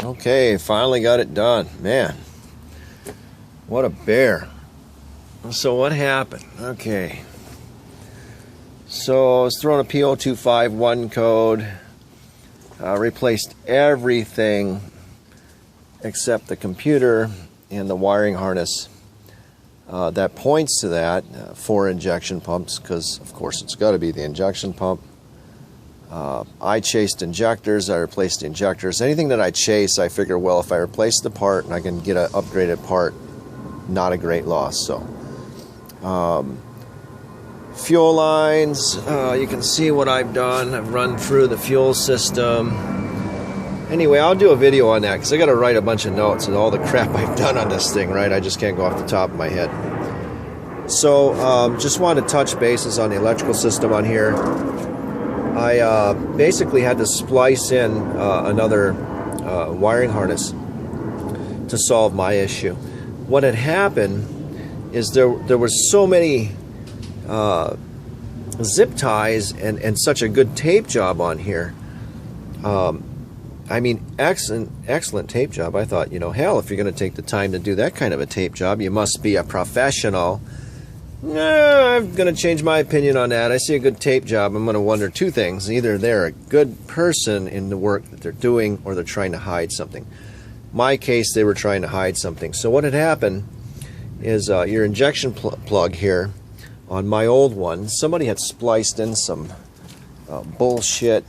Okay, finally got it done. Man, what a bear. So what happened? Okay. So I was throwing a P0251 code. Replaced everything except the computer and the wiring harness that points to that for injection pumps, because of course it's got to be the injection pump. I chased injectors, I replaced the injectors. Anything that I chase, I figure, well, if I replace the part and I can get an upgraded part, not a great loss. So, fuel lines, you can see what I've done. I've run through the fuel system. Anyway, I'll do a video on that because I got to write a bunch of notes and all the crap I've done on this thing, right? I just can't go off the top of my head. So, just wanted to touch bases on the electrical system on here. I basically had to splice in another wiring harness to solve my issue. What had happened is there was so many zip ties and such a good tape job on here. I mean, excellent tape job. I thought, you know, hell, if you're going to take the time to do that kind of a tape job, you must be a professional. No, I'm going to change my opinion on that. I see a good tape job. I'm going to wonder two things. Either they're a good person in the work that they're doing, or they're trying to hide something. My case, they were trying to hide something. So what had happened is your injection plug here on my old one, somebody had spliced in some bullshit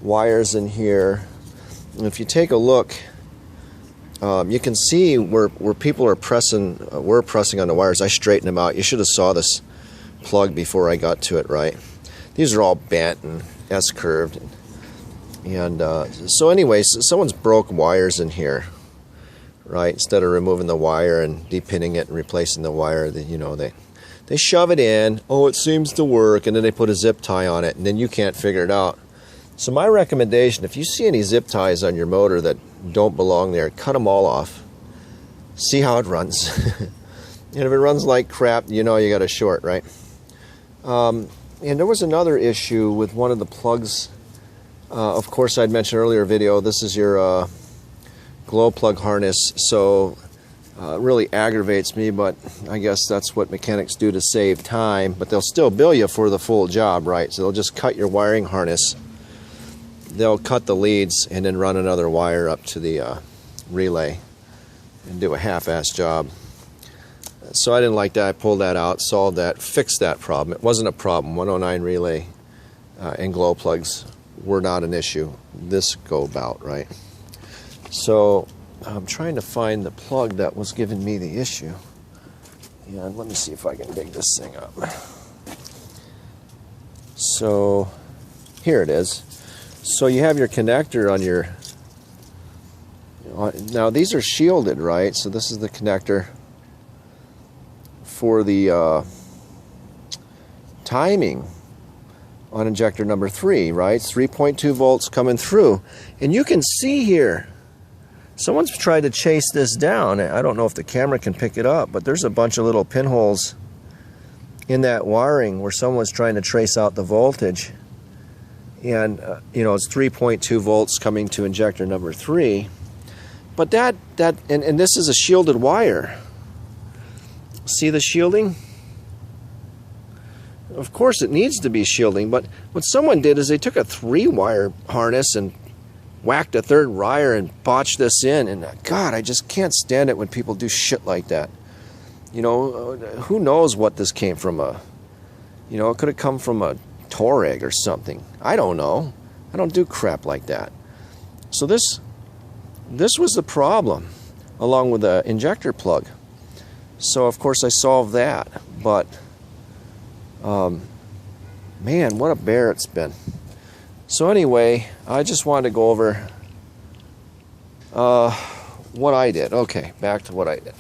wires in here. And if you take a look, you can see where people are pressing, we're pressing on the wires. I straightened them out. You should have saw this plug before I got to it, right? These are all bent and S-curved. And so anyways, someone's broke wires in here, right? Instead of removing the wire and depinning it and replacing the wire, you know, they shove it in. Oh, it seems to work. And then they put a zip tie on it, and then you can't figure it out. So my recommendation, if you see any zip ties on your motor that don't belong there, cut them all off. See how it runs. And if it runs like crap, you know you got a short, right? And there was another issue with one of the plugs. Of course, I'd mentioned earlier video, this is your glow plug harness, so it really aggravates me, but I guess that's what mechanics do to save time. But they'll still bill you for the full job, right? So they'll just cut your wiring harness. They'll cut the leads and then run another wire up to the relay and do a half-ass job. So I didn't like that. I pulled that out, solved that, fixed that problem. It wasn't a problem. 109 relay and glow plugs were not an issue. This go about, right? So I'm trying to find the plug that was giving me the issue. And let me see if I can dig this thing up. So here it is. So you have your connector on your, now these are shielded, right? So this is the connector for the timing on injector number 3, right? It's 3.2 volts coming through. And you can see here, someone's tried to chase this down. I don't know if the camera can pick it up, but there's a bunch of little pinholes in that wiring where someone's trying to trace out the voltage. And you know, it's 3.2 volts coming to injector number 3, but and this is a shielded wire. See the shielding? Of course it needs to be shielding, but what someone did is they took a 3-wire harness and whacked a 3rd wire and botched this in, and God, I just can't stand it when people do shit like that. You know, who knows what this came from? You know, it could have come from a Touareg or something. I don't know. I don't do crap like that. So this was the problem, along with the injector plug. So of course I solved that, but man, what a bear it's been. So anyway, I just wanted to go over what I did. Okay, back to what I did.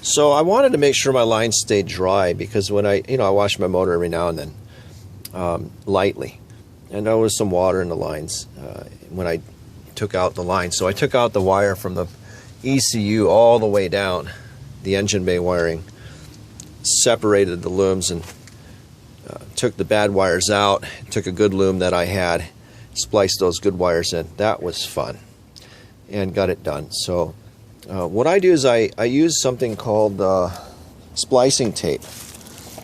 So I wanted to make sure my lines stayed dry, because when I wash my motor every now and then, lightly, and there was some water in the lines when I took out the line. So I took out the wire from the ECU all the way down, the engine bay wiring, separated the looms and took the bad wires out, took a good loom that I had, splice those good wires in. That was fun, and got it done. So what I do is I use something called splicing tape.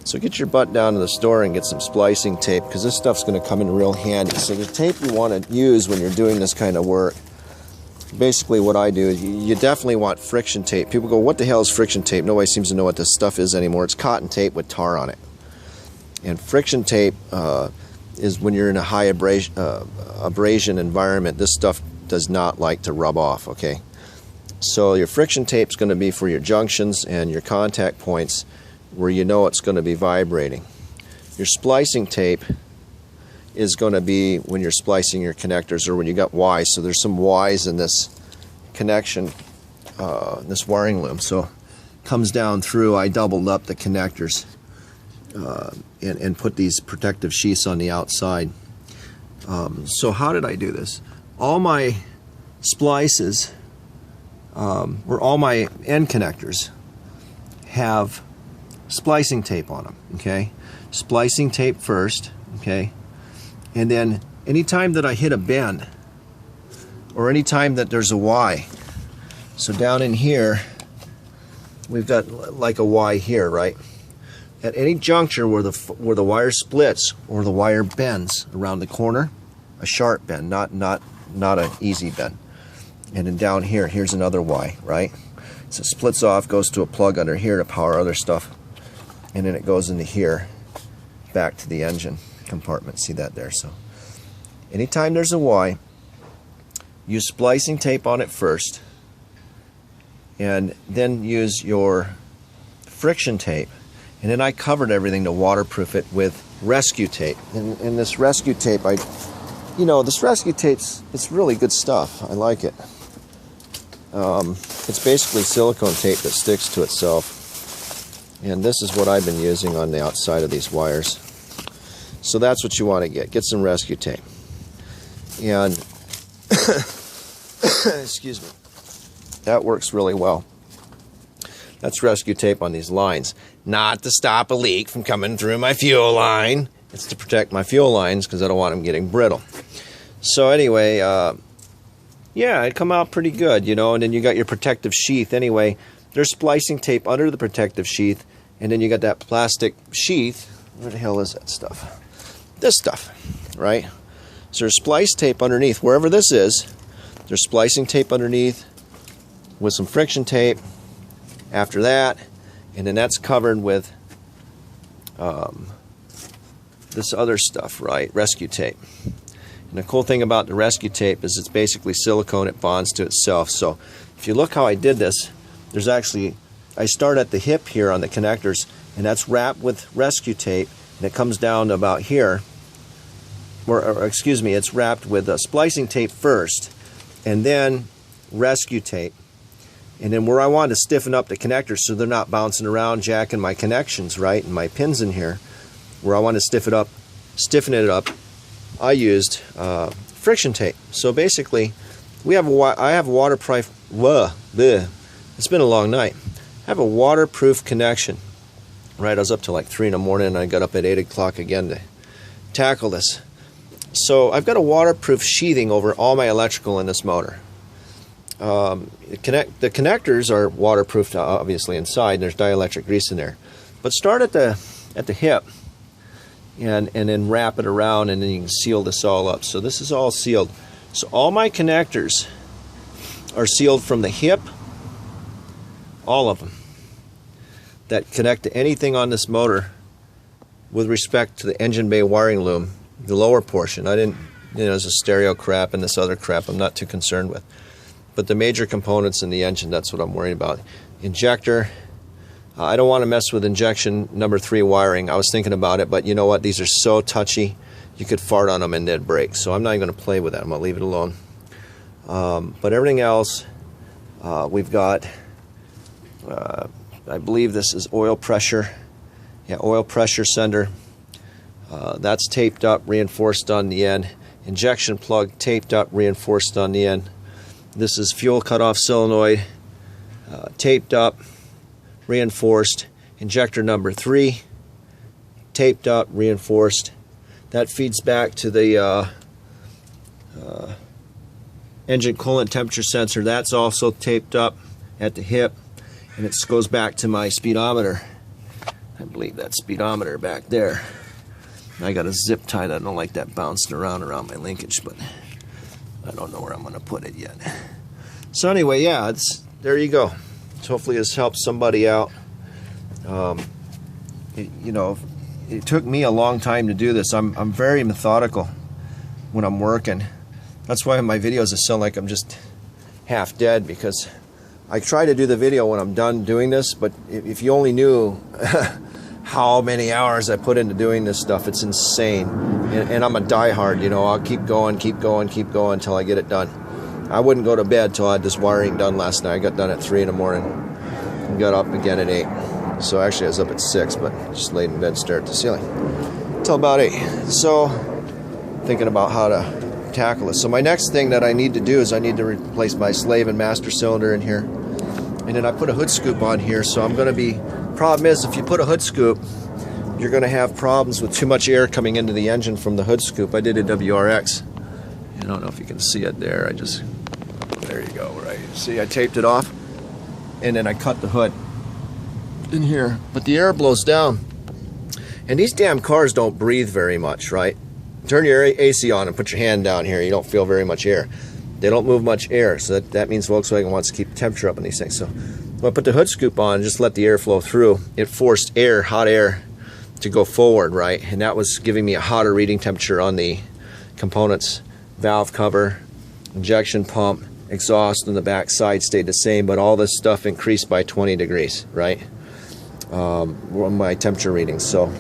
So get your butt down to the store and get some splicing tape, because this stuff's going to come in real handy. So the tape you want to use when you're doing this kind of work, basically what I do is you definitely want friction tape. People go, what the hell is friction tape? Nobody seems to know what this stuff is anymore. It's cotton tape with tar on it. And friction tape is when you're in a high abrasion environment. This stuff does not like to rub off, okay? So your friction tape is going to be for your junctions and your contact points where you know it's going to be vibrating. Your splicing tape is going to be when you're splicing your connectors, or when you got Ys. So there's some Ys in this connection, this wiring loom. So it comes down through. I doubled up the connectors and put these protective sheaths on the outside. So how did I do this? All my splices, or all my end connectors, have splicing tape on them, okay? Splicing tape first, okay? And then anytime that I hit a bend, or anytime that there's a Y, so down in here, we've got like a Y here, right? At any juncture where the wire splits or the wire bends around the corner, a sharp bend, not an easy bend. And then down here, here's another Y, right? So it splits off, goes to a plug under here to power other stuff, and then it goes into here, back to the engine compartment. See that there? So anytime there's a Y, use splicing tape on it first, and then use your friction tape. And then I covered everything to waterproof it with rescue tape. And this rescue tape, this rescue tape's, it's really good stuff. I like it. It's basically silicone tape that sticks to itself. And this is what I've been using on the outside of these wires. So that's what you want to get. Get some rescue tape. And, excuse me, that works really well. That's rescue tape on these lines. Not to stop a leak from coming through my fuel line. It's to protect my fuel lines because I don't want them getting brittle. So anyway, yeah, it come out pretty good, and then you got your protective sheath. Anyway, there's splicing tape under the protective sheath, and then you got that plastic sheath. Where the hell is that stuff? This stuff, right? So there's splice tape underneath. Wherever this is, there's splicing tape underneath with some friction tape after that, and then that's covered with this other stuff, right? Rescue tape. And the cool thing about the rescue tape is it's basically silicone. It bonds to itself. So if you look how I did this, there's actually, I start at the hip here on the connectors, and that's wrapped with rescue tape, and it comes down to about here, or excuse me, it's wrapped with splicing tape first, and then rescue tape. And then where I want to stiffen up the connectors so they're not bouncing around, jacking my connections, right, and my pins in here, where I want to stiffen it up, I used friction tape. So basically, I have a waterproof. It's been a long night. I have a waterproof connection. Right, I was up till like 3 in the morning, and I got up at 8 o'clock again to tackle this. So I've got a waterproof sheathing over all my electrical in this motor. The connectors are waterproofed, obviously, inside. And there's dielectric grease in there. But start at the hip, and then wrap it around, and then you can seal this all up. So this is all sealed. So all my connectors are sealed from the hip, all of them, that connect to anything on this motor with respect to the engine bay wiring loom, the lower portion. I didn't, there's a stereo crap and this other crap I'm not too concerned with. But the major components in the engine, that's what I'm worried about. Injector, I don't want to mess with injection number 3 wiring. I was thinking about it, but you know what? These are so touchy, you could fart on them and they'd break. So I'm not even going to play with that. I'm going to leave it alone. But everything else, we've got, I believe this is oil pressure. Yeah, oil pressure sender. That's taped up, reinforced on the end. Injection plug taped up, reinforced on the end. This is fuel cutoff solenoid, taped up, reinforced. Injector number 3, taped up, reinforced. That feeds back to the engine coolant temperature sensor. That's also taped up at the hip, and it goes back to my speedometer. I believe that speedometer back there. I got a zip tied. I don't like that bouncing around my linkage, but I don't know where I'm going to put it yet. So anyway, yeah, there you go. So hopefully this helps somebody out. You know, it took me a long time to do this. I'm very methodical when I'm working. That's why in my videos I sound like I'm just half dead, because I try to do the video when I'm done doing this, but if you only knew how many hours I put into doing this stuff, it's insane. And I'm a diehard, you know, I'll keep going until I get it done. I wouldn't go to bed till I had this wiring done last night. I got done at 3 in the morning and got up again at 8. So actually I was up at 6, but just laid in bed, stared at the ceiling until about 8. So thinking about how to tackle it. So my next thing that I need to do is I need to replace my slave and master cylinder in here, and then I put a hood scoop on here. So I'm going to be, problem is, if you put a hood scoop, you're going to have problems with too much air coming into the engine from the hood scoop. I did a WRX. I don't know if you can see it there. There you go, right? See, I taped it off, and then I cut the hood in here, but the air blows down, and these damn cars don't breathe very much, right? Turn your AC on and put your hand down here. You don't feel very much air. They don't move much air, so that means Volkswagen wants to keep the temperature up on these things. So when I put the hood scoop on, just let the air flow through. It forced air, hot air, to go forward, right? And that was giving me a hotter reading temperature on the components. Valve cover, injection pump, exhaust on the back side stayed the same, but all this stuff increased by 20 degrees, right? My temperature readings. So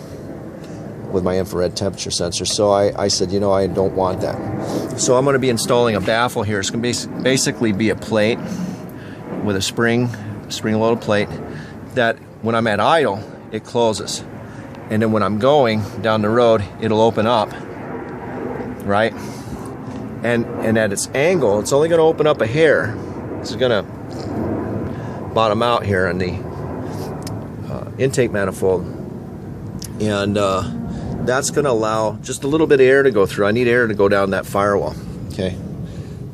with my infrared temperature sensor. So I said, you know, I don't want that. So I'm going to be installing a baffle here. It's going to basically be a plate with a spring-loaded plate that when I'm at idle, it closes. And then when I'm going down the road, it'll open up, right? And at its angle, it's only going to open up a hair. It's going to bottom out here on the intake manifold. And that's going to allow just a little bit of air to go through. I need air to go down that firewall. Okay,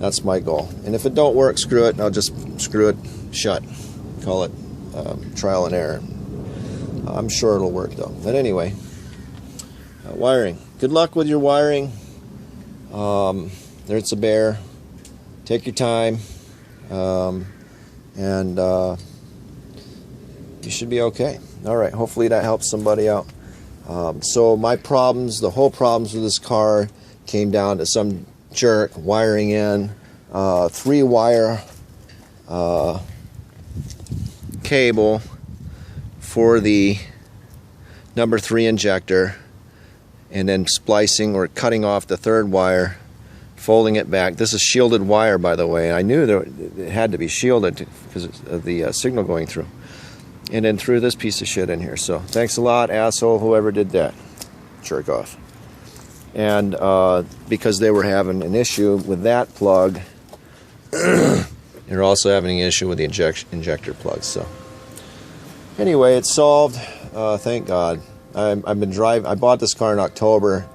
that's my goal. And if it don't work, screw it. I'll just screw it shut. Call it trial and error. I'm sure it'll work though. But anyway, wiring. Good luck with your wiring. There's a bear. Take your time, and you should be okay. All right. Hopefully that helps somebody out. So my problems, the whole problems with this car came down to some jerk wiring in 3-wire cable for the number 3 injector, and then splicing or cutting off the 3rd wire, folding it back. This is shielded wire, by the way. I knew that it had to be shielded because of the signal going through. And then threw this piece of shit in here. So thanks a lot, asshole, whoever did that. Jerk off. And because they were having an issue with that plug, they're also having an issue with the injector plug. So anyway, it's solved. Thank God. I've been driving. I bought this car in October,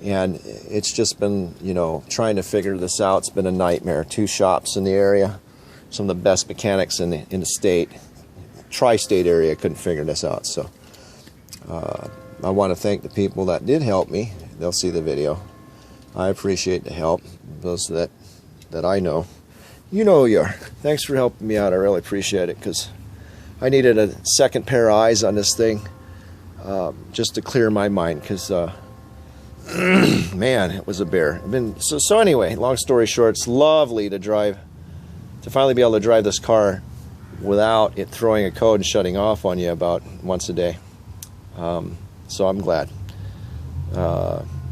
and it's just been, you know, trying to figure this out. It's been a nightmare. 2 shops in the area, some of the best mechanics in the state. Tri-state area couldn't figure this out. So I want to thank the people that did help me. They'll see the video. I appreciate the help. Those that I know, you know who you are. Thanks for helping me out. I really appreciate it, because I needed a second pair of eyes on this thing, just to clear my mind, because man, it was a bear. So anyway, long story short, it's lovely to drive, to finally be able to drive this car without it throwing a code and shutting off on you about once a day. So I'm glad.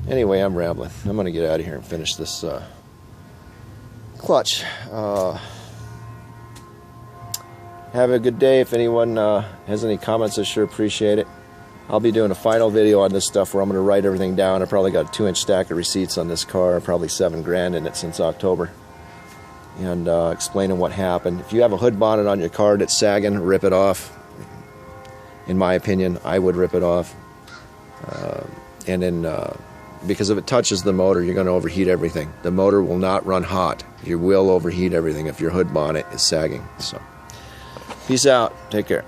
Anyway, I'm rambling. I'm going to get out of here and finish this clutch. Have a good day. If anyone has any comments, I sure appreciate it. I'll be doing a final video on this stuff where I'm going to write everything down. I probably got a 2-inch stack of receipts on this car, probably $7,000 in it since October. And explaining what happened. If you have a hood bonnet on your car that's sagging, rip it off. In my opinion, I would rip it off. And then because if it touches the motor, you're going to overheat everything. The motor will not run hot. You will overheat everything if your hood bonnet is sagging. So, peace out. Take care.